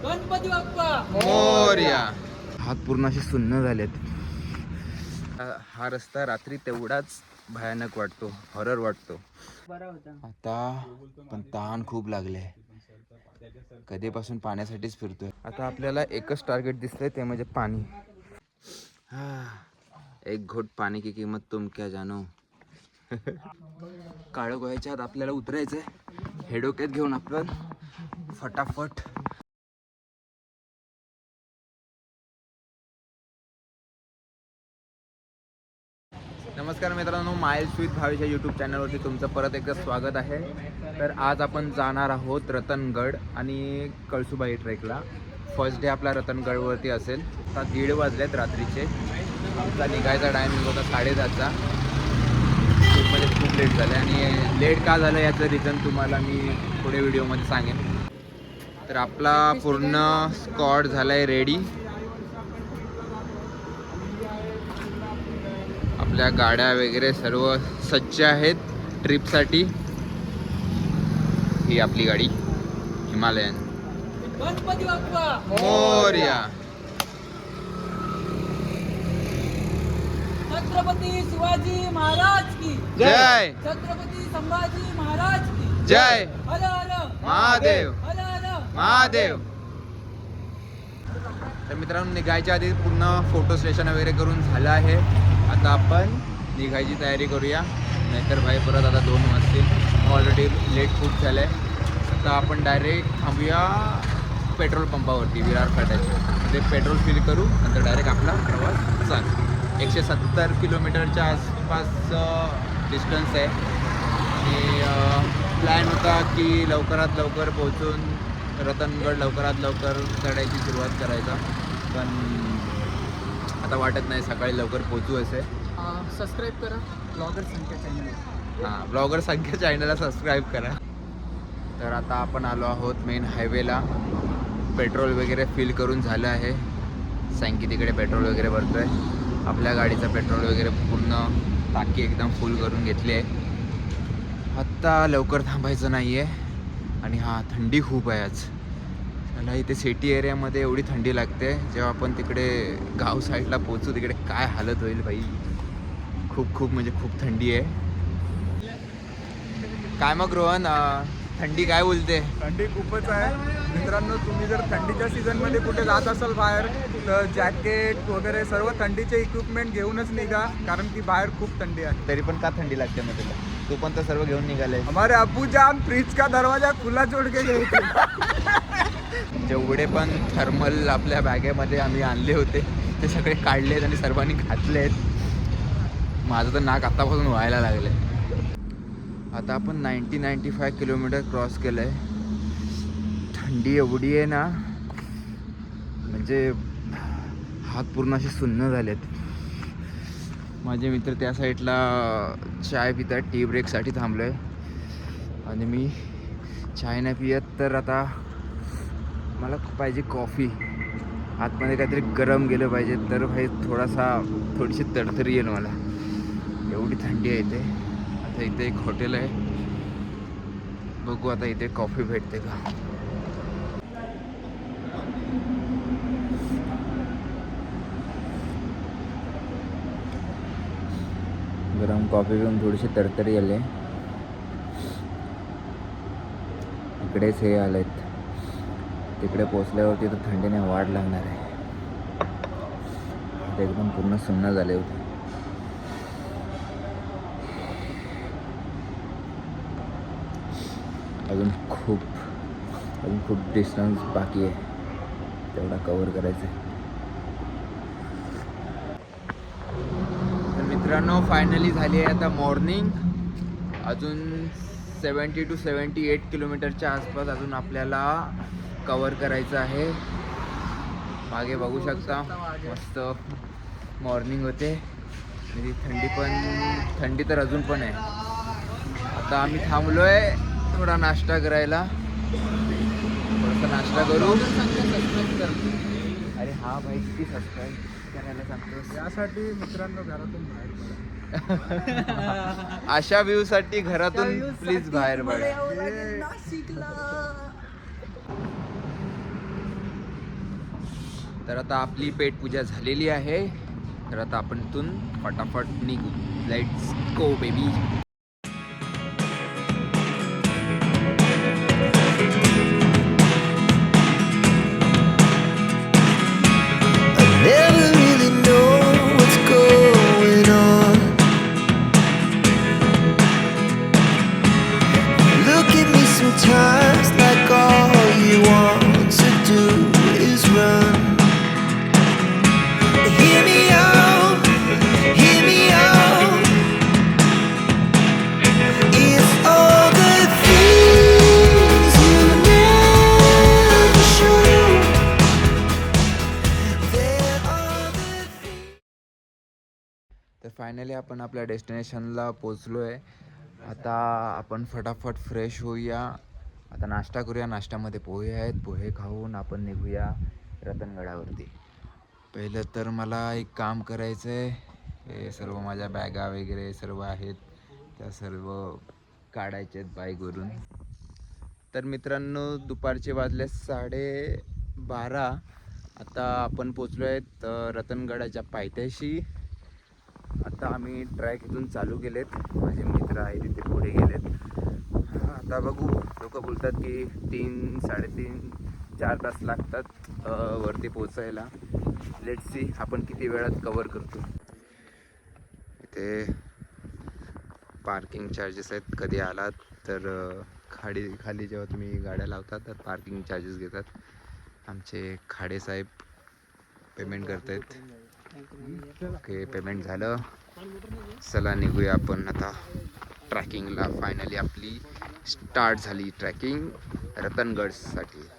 गणपती बाप्पा मोरया. हात पूर्ण असे सुन्न झालेत. हा रस्ता रात्री तेवढाच भयानक वाटतो, हॉरर वाटतो. बरा होता. आता पण तहान खूप लागले, कधीपासून पाण्यासाठीच फिरतोय. आता आपल्याला एकच टार्गेट दिसतंय, ते म्हणजे पाणी. एक घोट पाणी की किंमत तुम क्या जानो. काळं गोह्याच्या आत आपल्याला उतरायचंय. हे डोक्यात घेऊन आपण फटाफट नमस्कार मित्रांनो, माइल्स विथ भावेच्या यूट्यूब चॅनलवरती तुमचं परत एकदा स्वागत आहे. तर आज आपण जाणार आहोत रतनगड आणि कळसुबाई ट्रेकला. फर्स्ट डे आपला रतनगडवरती असेल. आता 1:30 वाजलेत रात्रीचे. आमचा निघायचा टायमिंग होता 10:30चा. म्हणजे खूप लेट झालं आणि लेट का झालं याचं रिझन तुम्हाला मी पुढे व्हिडिओमध्ये सांगेन. तर आपला पूर्ण स्क्वॉड झाला आहे रेडी. आपल्या गाड्या वगैरे सर्व सज्ज आहेत ट्रिपसाठी. ही आपली गाडी हिमालयन. गणपती बाप्पा मोरया. छत्रपती शिवाजी महाराज की जय. छत्रपती संभाजी महाराज की जय. हर हर महादेव. हर हर महादेव. तर मित्रांनो, निघायच्या आधी पूर्ण फोटो सेशन वगैरे करून झालं आहे. आता आपण निघायची तयारी करूया, नाहीतर भाई परत आता 2 वाजतील. ऑलरेडी लेट खूप झालं आहे. आता आपण डायरेक्ट थांबूया पेट्रोल पंपावरती विरार फाट्याच्या. ते पेट्रोल फिल करू, नंतर डायरेक्ट आपला प्रवास चालू. 170 किलोमीटरच्या आसपास डिस्टन्स आहे. आणि प्लॅन होता की लवकरात लवकर पोहोचून रतनगड लवकरात लवकर चढायची सुरुवात करायचा, पण आता वाटत नाही सकाळी लवकर पोहोचू असे. सबस्क्राईब करा ब्लॉगर संख्या चॅनल. हां, ब्लॉगर संख्या चॅनलला सबस्क्राईब करा. तर आता आपण आलो आहोत मेन हायवेला. पेट्रोल वगैरे फिल करून झालं आहे. सँकी तिकडे पेट्रोल वगैरे भरतो आहे. आपल्या गाडीचं पेट्रोल वगैरे पूर्ण टाकी एकदम फुल करून घेतली आहे. आत्ता लवकर थांबायचं नाही आहे. आणि हां, थंडी खूप आहे आज. मला इथे सिटी एरियामध्ये एवढी थंडी लागते. जेव्हा आपण तिकडे गाव साईडला पोचू तिकडे काय हालत होईल भाई. खूप म्हणजे खूप थंडी आहे. काय मग रोहन, थंडी काय बोलते? थंडी खूपच आहे मित्रांनो. तुम्ही जर थंडीच्या सीझनमध्ये कुठे जात असाल बाहेर, तर जॅकेट वगैरे सर्व थंडीचे इक्विपमेंट घेऊनच निघा, कारण की बाहेर खूप थंडी आहे. तरी पण का थंडी लागते मग तुला? तू पण तर सर्व घेऊन निघाले. हमारे अब्बू जान फ्रिज का दरवाजा खुला छोड़ के गए थे. जेवढे पण थर्मल आपल्या बॅगेमध्ये आम्ही आणले होते ते सगळे काढलेत आणि सर्वांनी घातलेत. माझं तर नाक आत्तापासून व्हायला लागलं आहे. आता आपण 95 किलोमीटर क्रॉस केलं आहे. थंडी एवढी आहे ना, म्हणजे हात पूर्ण असे सुन्न झालेत. माझे मित्र त्या साईडला चाय पितात, टी ब्रेकसाठी थांबलो आहे. आणि मी चाय नाही पियत, तर आता मला पाहिजे कॉफी. आतमध्ये काहीतरी गरम गेलं पाहिजे, तर भाई थोडीशी तडतरी येईल मला. एवढी थंडी आहे इथे. आता इथे एक हॉटेल आहे, बघू आता इथे कॉफी भेटते का. गरम कॉफी घेऊन थोडीशी तरतरी आली. इकडेच हे आलेत. तिकडे पोचल्यावरती तर थंडीने वाढ लागणार आहे. ते एकदम पूर्ण सुन्न झाले होते. अजून खूप डिस्टन्स बाकी आहे, तेवढा कव्हर करायचं आहे. तर मित्रांनो, फायनली झाली आहे आता मॉर्निंग. अजून 70 to 78 किलोमीटरच्या आसपास अजून आपल्याला कव्हर करायचं आहे. मागे बघू शकता मस्त मॉर्निंग होते. आणि थंडी तर अजून पण आहे. आता आम्ही थांबलो आहे थोडा नाश्ता करायला. थोडासा नाश्ता करू. अरे हा भाई, किती सबस्क्राईब करायला सांगतो. यासाठी मित्रांनो घरातून बाहेर पडा. अशा व्ह्यूसाठी घरातून प्लीज बाहेर पडा. तर आता आपली पेटपूजा झालेली आहे. तर आता आपण इथून फटाफट निघू. Let's go baby. Never really know what's going on. Look at me sometimes like all you want to do is run. Hear me out, hear me out. It's all the things you never show. There are the तर finally आपण आपल्या डेस्टिनेशनला पोचलो आहे. आता आपण फटाफट fresh होऊया. आता नाश्ता करूया. नाश्त्यामध्ये पोहे आहेत. पोहे खाऊन आपण निघूया रतनगडावरती. पहिलं तर मला एक काम करायचं आहे. हे सर्व माझ्या बॅगा वगैरे सर्व आहेत त्या सर्व काढायचे आहेत बाईकवरून. तर मित्रांनो दुपारचे वाजले 12:30. आता आपण पोचलो आहेत रतनगडाच्या पायथ्याशी. आता आम्ही ट्रॅक इथून चालू केलेत. माझे मित्र आहे तिथे पुढे गेलेत. आता बघू. लोक बोलतात की 3-3.5-4 तास लागतात वरती पोचायला. लेट्स सी आपण किती वेळात कवर करतो. इथे पार्किंग चार्जेस आहेत. कधी आलात तर खाली जेव्हा तुम्ही गाड्या लावता तर पार्किंग चार्जेस घेतात. आमचे खाडे साहेब पेमेंट करतायत. ओके पेमेंट झालं. चला निघूया आपण आता ट्रॅकिंगला. फायनली आपली स्टार्ट झाली ट्रॅकिंग रतनगडसाठी.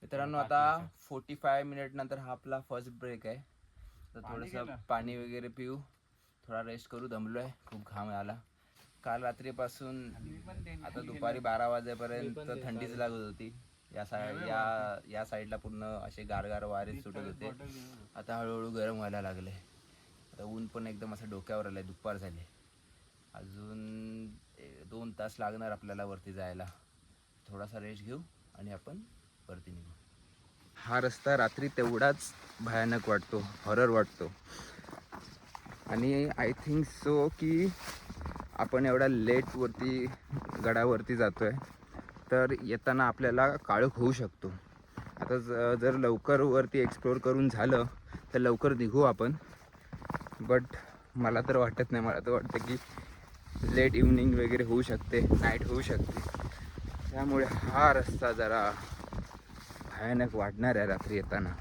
मित्रांनो आता 45 मिनिट नंतर हा आपला फर्स्ट ब्रेक आहे. तर थोडंसं पाणी वगैरे पिऊ. थोडा रेस्ट करू. दमलो आहे. खूप घाम आला. काल रात्रीपासून आता दुपारी 12 वाजेपर्यंत थंडीच लागत होती. या साईडला पूर्ण असे गारगार वारे सुटत होते. आता हळूहळू गरम व्हायला लागले. आता ऊन पण एकदम असं डोक्यावर आलं आहे. दुपार झाले. अजून 2 तास लागणार आपल्याला वरती जायला. थोडासा रेस्ट घेऊ आणि आपण वरती निघू. हा रस्ता रात्री तेवढाच भयानक वाटतो. हॉरर वाटतो. आणि आय थिंक सो की आपण एवढा लेट वरती गडावरती जातोय तर येताना आपल्याला काळोख होऊ शकतो. आता जर लवकर वरती एक्सप्लोर करून झालं तर लवकर निघू आपण. बट मला तर वाटत नाही. मला तर वाटतं की लेट इव्हनिंग वगैरे होऊ शकते. नाईट होऊ शकते. त्यामुळे हा रस्ता जरा भयानक वाटणार आहे रात्री येताना.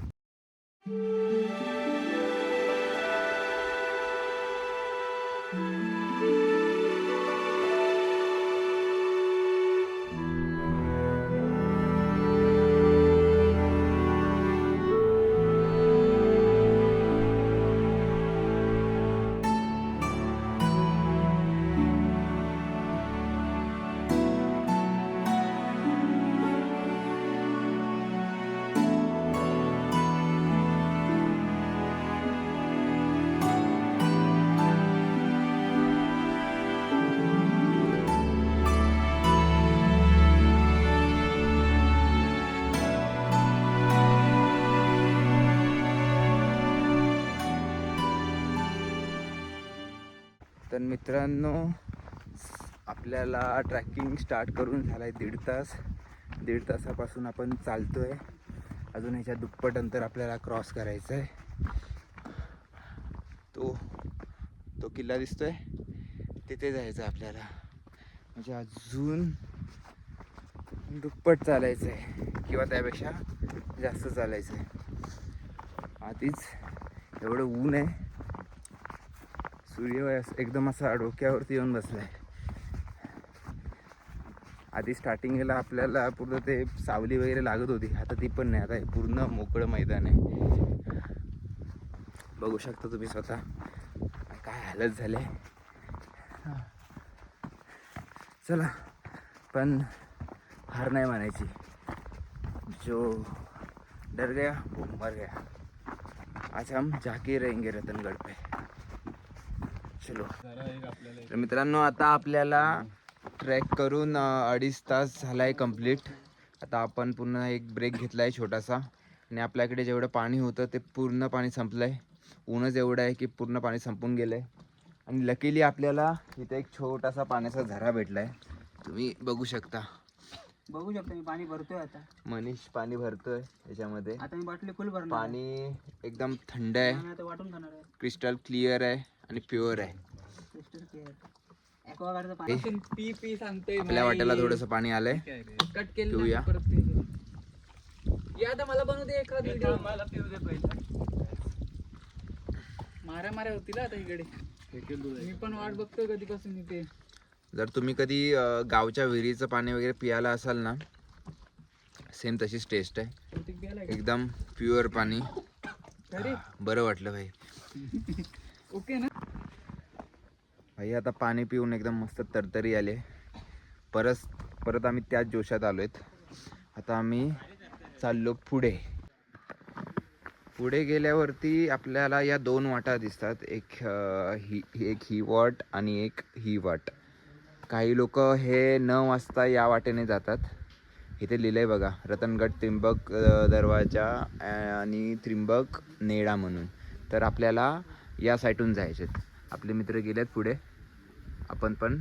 तर मित्रांनो आपल्याला ट्रॅकिंग स्टार्ट करून झाला आहे 1.5 तास. 1.5 तासापासून आपण चालतो आहे. अजून ह्याच्या दुप्पट अंतर आपल्याला क्रॉस करायचं आहे. तो किल्ला दिसतोय तिथे जायचं आहे आपल्याला. म्हणजे अजून दुप्पट चालायचं आहे किंवा त्यापेक्षा जास्त चालायचं आहे. आधीच एवढं ऊन आहे, सूर्य एकदम असा डोक्यावरती येऊन बसला आहे. आधी स्टार्टिंगला आपल्याला पूर्ण ते सावली वगैरे लागत होती, आता ती पण नाही. आता हे पूर्ण मोकळं मैदान आहे, बघू शकता तुम्ही स्वतः काय हालत झाले. चला, पण हार नाही मानायची. जो डर गया वो मर गया. आज हम जाके रहेंगे रतनगड पे. चलो. तर मित्रांनो, आता आपल्याला ट्रॅक करून 2.5 तास झाला आहे कंप्लीट. आता आपण पुन्हा एक ब्रेक घेतला आहे छोटासा, आणि आपल्याकडे जेवढं पाणी होतं ते पूर्ण पाणी संपलं आहे. ऊनच एवढं आहे की पूर्ण पाणी संपून गेलं आहे. आणि लकीली आपल्याला इथे एक छोटासा पाण्याचा झरा भेटला आहे, तुम्ही बघू शकता. मी पाणी भरतोय आता. मनीष पाणी भरतोय याच्यामध्ये. आता मी बाटली फुल भरणार. पाणी एकदम थंड आहे, आता वाटून खाणार आहे. क्रिस्टल क्लिअर आहे आणि प्युअर आहे. Crystal clear. ॲक्वागार्डचं पाणी पी सांगतोय. आपल्या वाट्याला थोडंसं पाणी आलंय, कट केलं पिऊया. परत या आता मला बनवू दे एखादा व्हिडिओ. मला पिऊ दे पहिला. माऱ्या होती ना आता इकडे. मी पण वाट बघतोय कधीपासून इथे. जर तुम्ही कधी गावच्या विहिरीचं पाणी वगैरे पियाला असाल ना, सेम तशीच टेस्ट आहे, एकदम प्युअर पाणी. बरं वाटलं भाई. ओके ना भाई. आता पाणी पिऊन एकदम मस्त तरतरी आले. परत आम्ही त्याच जोशात आलो आहेत. आता आम्ही चाललो पुढे गेल्यावरती आपल्याला या 2 वाटा दिसतात. एक ही वाट आणि एक ही वाट. काही लोक हे 9 वाजता या वाटेने जातात. इथे लिहिलं आहे बघा, रतनगड त्रिंबक दरवाजा आणि त्रिंबक नेडा म्हणून. तर आपल्याला या साईडून जायचे. आपले मित्र गेलेत पुढे, आपण पण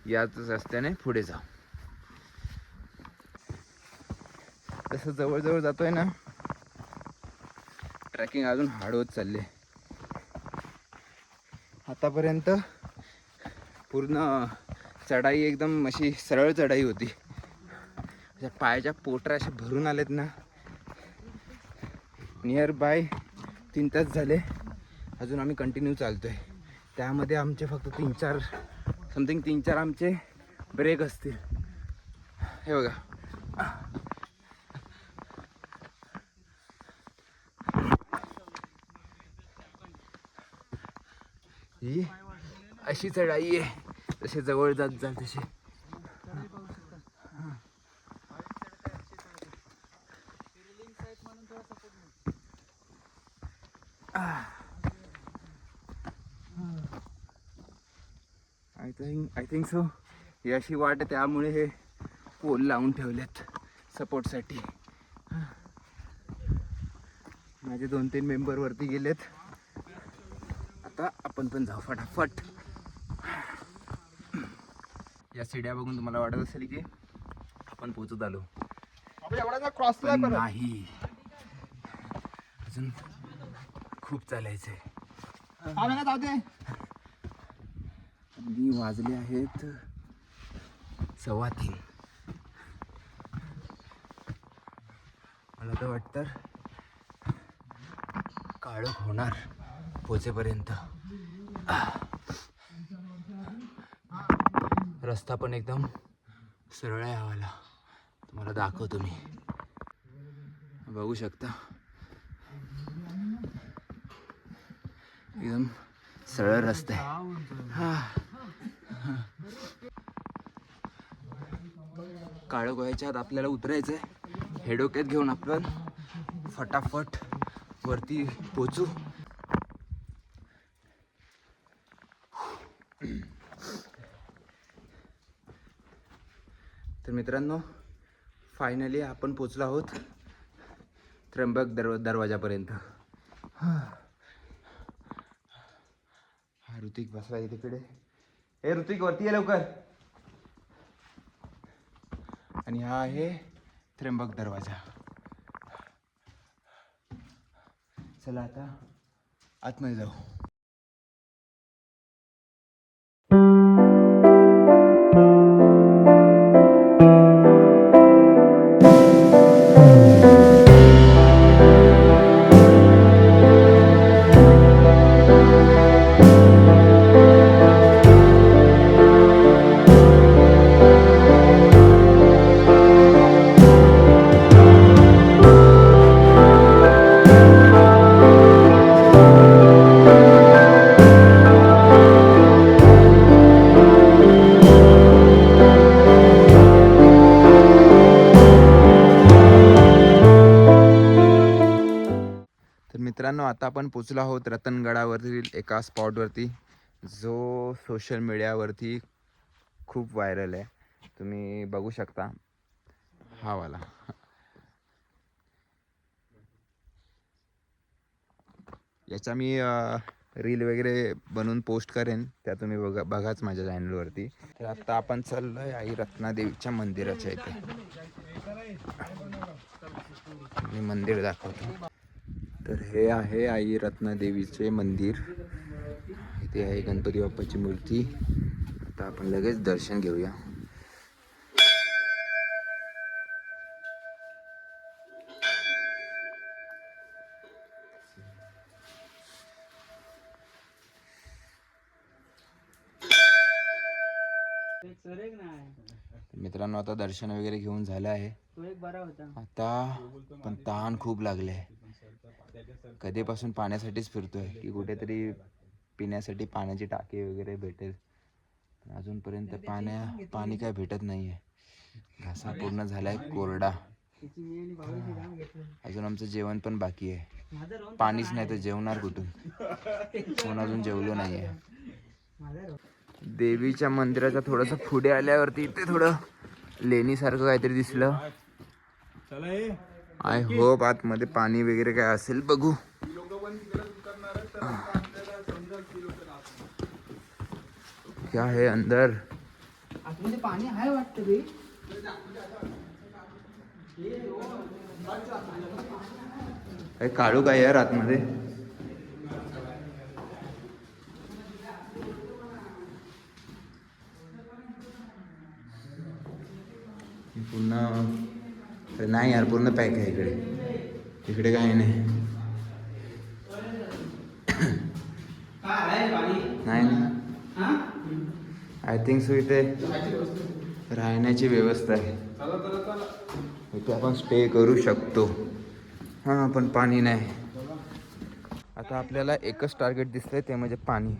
याच रस्त्याने पुढे जाऊ. तसं जवळजवळ जातोय ना, ट्रॅकिंग अजून हार्ड होत चालले. आतापर्यंत पूर्ण चढाई एकदम अशी सरळ चढाई होती. पायाच्या पोटऱ्या असे भरून आलेत ना. नियर बाय 3 तास झाले, अजून आम्ही कंटिन्यू चालतोय. त्यामध्ये आमचे फक्त 3-4 आमचे ब्रेक असतील. हे बघा, ही अशी चढाई आहे. तसे जवळ जात जा तसे. आय थिंक सो ही अशी वाट आहे, त्यामुळे हे पोल लावून ठेवलेत सपोर्टसाठी. माझे 2-3 मेंबर वरती गेलेत. आता आपण पण जाऊ फटाफट. या सीड्या बघून तुम्हाला वाटत असेल की आपण पोहोचत आलो, पण नाही, अजून खूप चालायचंय. वाजले आहेत 3:15. मला तर वाटतं काळोख होणार पोचेपर्यंत. रस्ता पण एकदम सरळ आहे हवाला. तुम्हाला दाखवतो मी, बघू शकता एकदम सरळ रस्ता आहे. काळोख व्हायच्या आत आपल्याला उतरायचं आहे. हे डोक्यात घेऊन आपण फटाफट वरती पोचू. तर मित्रांनो, फायनली आपण पोचलो आहोत त्र्यंबक दरवाजापर्यंत. हा ऋतिक बसला आहे तिकडे. हे ऋतिक वरती ये लवकर. आणि हा आहे त्र्यंबक दरवाजा. चला आता आतमध्ये जाऊ. आता आपण पोचलो आहोत रतनगडावरील एका स्पॉटवरती जो सोशल मीडियावरती खूप व्हायरल आहे. तुम्ही बघू शकता हा वाला. याचा मी रील वगैरे बनवून पोस्ट करेन, त्या तुम्ही बघाच माझ्या चॅनलवरती. तर आता आपण चाललोय आई रत्नादेवीच्या मंदिराच्या इथे. मी मंदिर दाखवतो. तर हे आहे आई रत्नादेवीचे मंदिर. इथे आहे गणपती बाप्पाची मूर्ती. आता आपण लगेच दर्शन घेऊया. मित्रांनो आता दर्शन वगैरे घेऊन झालं आहे. आता पण तहान खूप लागले आहे. कधीपासून पाण्यासाठीच फिरतोय की कुठेतरी पिण्यासाठी पाण्याची टाकी वगैरे भेटेल. अजूनपर्यंत पाणी काय भेटत नाही आहे. घासा पूर्ण झालाय कोरडा. अजून आमचं जेवण पण बाकी आहे. पाणीच नाही तर जेवणार कुठून. कोण अजून जेवलो नाही आहे. देवीच्या मंदिराच्या थोडंसं पुढे आल्यावरती इथे थोडं लेणीसारखं काहीतरी दिसलं. आय होप आतमध्ये पाणी वगैरे काय असेल, बघू. क्या है अंदर? आतमध्ये पाणी आहे वाटतं बे. काढू काय यार आतमध्ये? पूर्ण नाही यार, पूर्ण पॅक आहे इकडे. इकडे काही नाही. नाही आय थिंक सो इथे राहण्याची व्यवस्था आहे. इथे आपण स्टे करू शकतो. हां पण पाणी नाही. आता आपल्याला एकच टार्गेट दिसतंय, ते म्हणजे पाणी.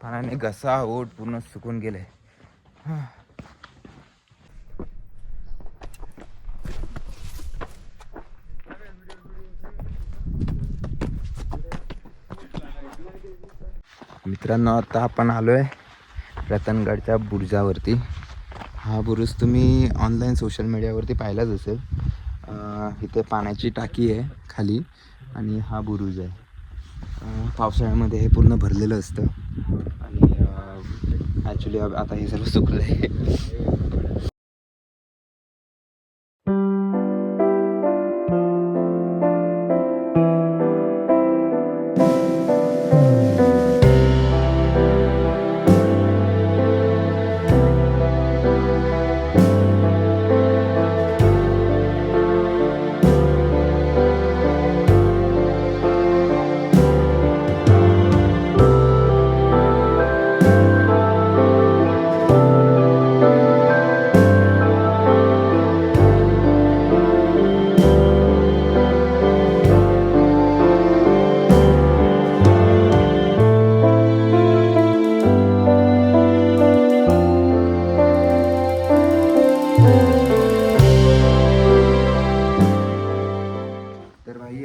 पाण्याने घसा ओठ पूर्ण सुकून गेले. हां मित्रांनो आता आपण आलोय रतनगडच्या बुरुजावरती. हा बुरुज तुम्ही ऑनलाईन सोशल मीडियावरती पाहिलाच असेल. इथे पाण्याची टाकी आहे खाली आणि हा बुरुज आहे. पावसाळ्यामध्ये हे पूर्ण भरलेलं असतं आणि ॲक्च्युली आता हे सर्व सुकलं आहे.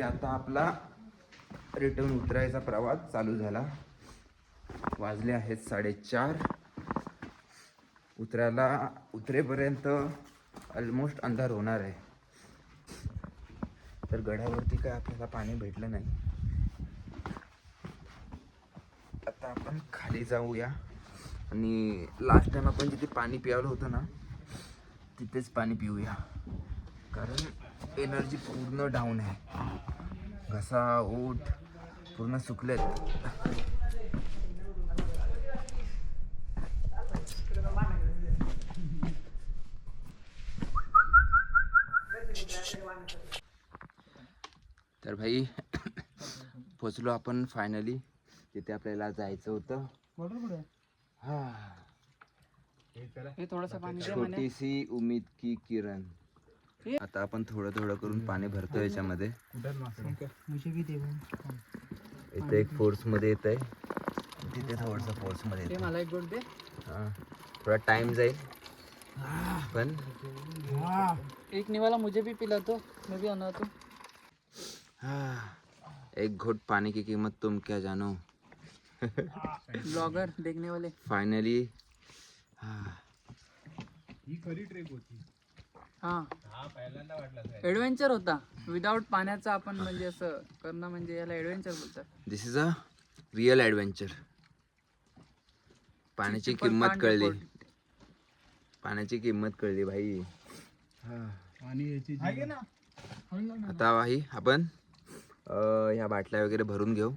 आता आपला रिटर्न उतरायचा प्रवास चालू झाला. वाजले आहेत 4:30. उतरेपर्यंत ऑलमोस्ट अंधार होणार आहे. तर गडावरती काय आपल्याला पाणी भेटलं नाही. आता आपण खाली जाऊया आणि लास्ट टाइम आपण जिथे पाणी प्यावलं होतं ना तिथेच पाणी पिऊया, कारण एनर्जी पूर्ण डाऊन आहे. घसा ओठ पूर्ण सुकलेत. तर भाई पोचलो आपण फायनली जिथे आपल्याला जायचं होतं. हा हे थोडंसं पाणी दे. छोटीसी उम्मीद की किरण. आता आपण थोडं थोडं करून पाणी भरतो याच्यामध्ये. इथे एक फोर्स मध्ये येत आहे, तिथे थोडंसं फोर्स मध्ये येत. मला एक गोट दे. हा थोडा टाइम जाईल पण एक निवाला मुझे भी पिला तो, मैं भी आना तो. एक घोट पानी की कीमत तुम क्या जानो. ब्लॉगर देखने वाले. फायनली ही खरी ट्रेक होती. हा पहिल्यांदा वाटलं ऍडव्हेंचर होता. विदाउट पाण्याचा आपण म्हणजे असं करणं म्हणजे याला ऍडव्हेंचर बोलतात. दिस इज अ रिअल ॲडव्हेंचर. पाण्याची People किंमत can't कळली. afford. पाण्याची किंमत कळली भाई. आणि याची आता भाई आपण ह्या बाटल्या वगैरे भरून घेऊ.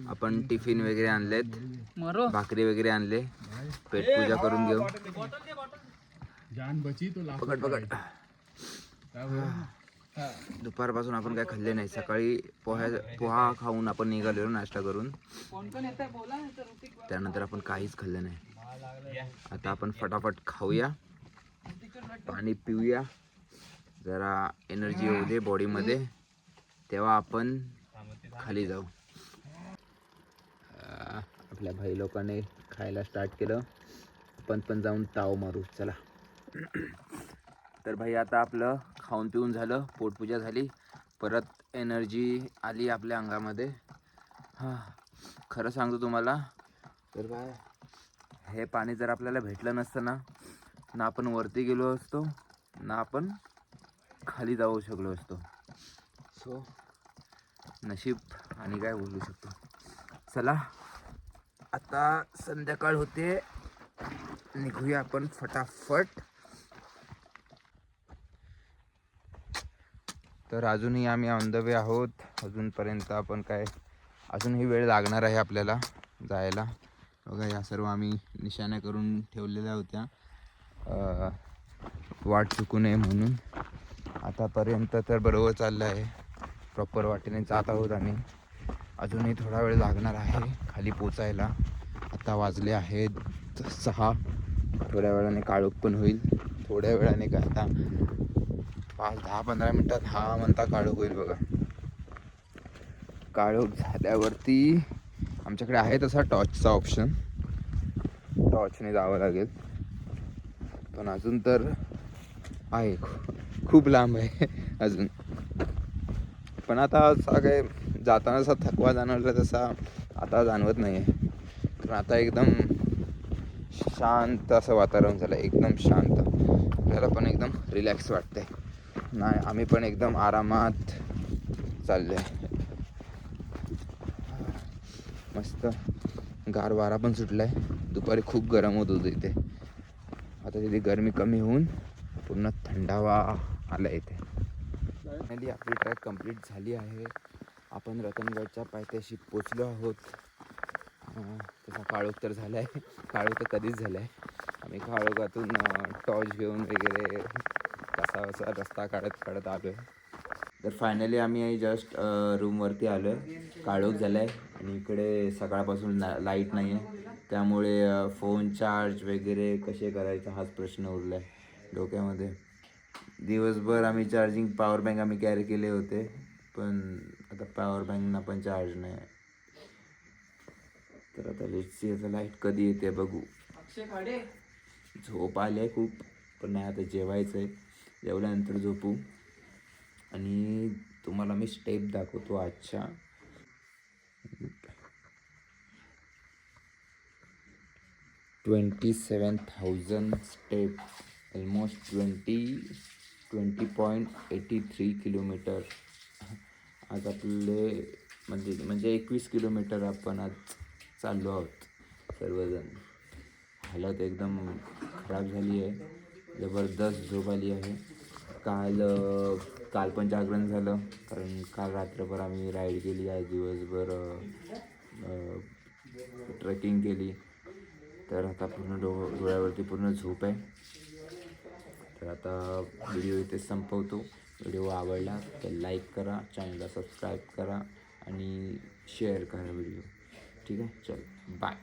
आपण टिफिन वगैरे आणलेत, मरो भाकरी वगैरे आणले, पेटपूजा करून घेऊ. जान बची तो पकड पकड. दुपारपासून आपण काय खाल्ले नाही. सकाळी पोहा खाऊन आपण निघालेलो नाश्ता करून. कोण कोण येत बोला नाही तर ऋतिक त्यानंतर आपण काहीच खाल्लं नाही. आता आपण फटाफट खाऊया, पाणी पिऊया, जरा एनर्जी येऊ दे बॉडीमध्ये, तेव्हा आपण खाली जाऊ. आपल्या भाई लोकांनी खायला स्टार्ट केलं. आपण पण जाऊन ताव मारू. चला. तर भाई आता आपलं खाऊन पिऊन झालं, पोटपूजा झाली, परत एनर्जी आली आपल्या अंगामध्ये. हां, खरं सांगतो तुम्हाला तर काय, हे पाणी जर आपल्याला भेटलं नसतं ना आपण वरती गेलो असतो, ना आपण खाली जाऊ शकलो असतो. सो नशीब आणि काय बोलू शकतो. चला आता संध्याकाळ होते, निघूया आपण फटाफट. तर अजूनही आम्ही ऑन द वे आहोत. अजूनपर्यंत आपण काय, अजूनही वेळ लागणार आहे आपल्याला जायला. बघा या सर्व आम्ही निशाण्या करून ठेवलेल्या होत्या वाट चुकू नये म्हणून. आतापर्यंत तर बरोबर चाललं आहे, प्रॉपर वाटेने जात आहोत आम्ही. अजूनही थोडा वेळ लागणार आहे खाली पोचायला. आता वाजले आहेत 6. थोड्या वेळाने काळोख पण होईल. थोड्या वेळाने काय, आता 5-10-15 मिनटात हा म्हणता काळोख होईल बघा. काळोख झाल्यावरती आमच्याकडे आहे तसा टॉर्चचा ऑप्शन, टॉर्चने जावं लागेल. पण अजून तर आहे, खूप लांब आहे अजून. पण आता असा काय जाताना असा थकवा जाणवला तसा आता जाणवत नाही आहे. कारण आता एकदम शांत असं वातावरण झालं, एकदम शांत. आपल्याला पण एकदम रिलॅक्स वाटतंय. नाही, आम्ही पण एकदम आरामात चाललो आहे. मस्त गार वारा पण सुटला आहे. दुपारी खूप गरम होत होतं इथे. आता तिथे गरमी कमी होऊन पूर्ण थंडावा आला इथे. फायनली आपली ट्रॅक कंप्लीट झाली आहे. आपण रतनगडच्या पायथ्याशी पोचलो आहोत. तसा काळोख तर झाला आहे, काळोख तर कधीच झाला आहे. आम्ही काळोखातून टॉर्च घेऊन वगैरे कसा रस्ता काढत आलो आहे. तर फायनली आम्ही जस्ट रूमवरती आलो आहे. काळोख झाला आहे आणि इकडे सकाळपासून लाईट नाही आहे, त्यामुळे फोन चार्ज वगैरे कसे करायचा हाच प्रश्न उरला आहे डोक्यामध्ये. दिवसभर आम्ही चार्जिंग पॉवर बँक आम्ही कॅरी केले होते, पण आता पॉवर बँकना पण चार्ज नाही. तर आता लेट्स आता लाईट कधी येते बघू. झोप आली आहे खूप, पण नाही आता जेवायचं आहे. जेवल्यानंतर झोपू आणि तुम्हाला मी स्टेप दाखवतो आजच्या. 27,000 स्टेप, ऑलमोस्ट 20.83 किलोमीटर. आज आपले म्हणजे 21 किलोमीटर आपण आज चाललो आहोत सर्वजण. हालत एकदम खराब झाली आहे, जबरदस्त झोप आली आहे. काल पण जागरण झालं, कारण काल रात्रभर आम्ही राईड केली, आज दिवसभर ट्रेकिंग केली. तर आता पूर्ण डोळ्यावरती पूर्ण झोप आहे. तर आता व्हिडिओ इथे संपवतो. व्हिडिओ आवडला तर लाईक करा, चॅनलला सबस्क्राईब करा आणि शेअर करा व्हिडिओ. ठीक आहे, चल बाय.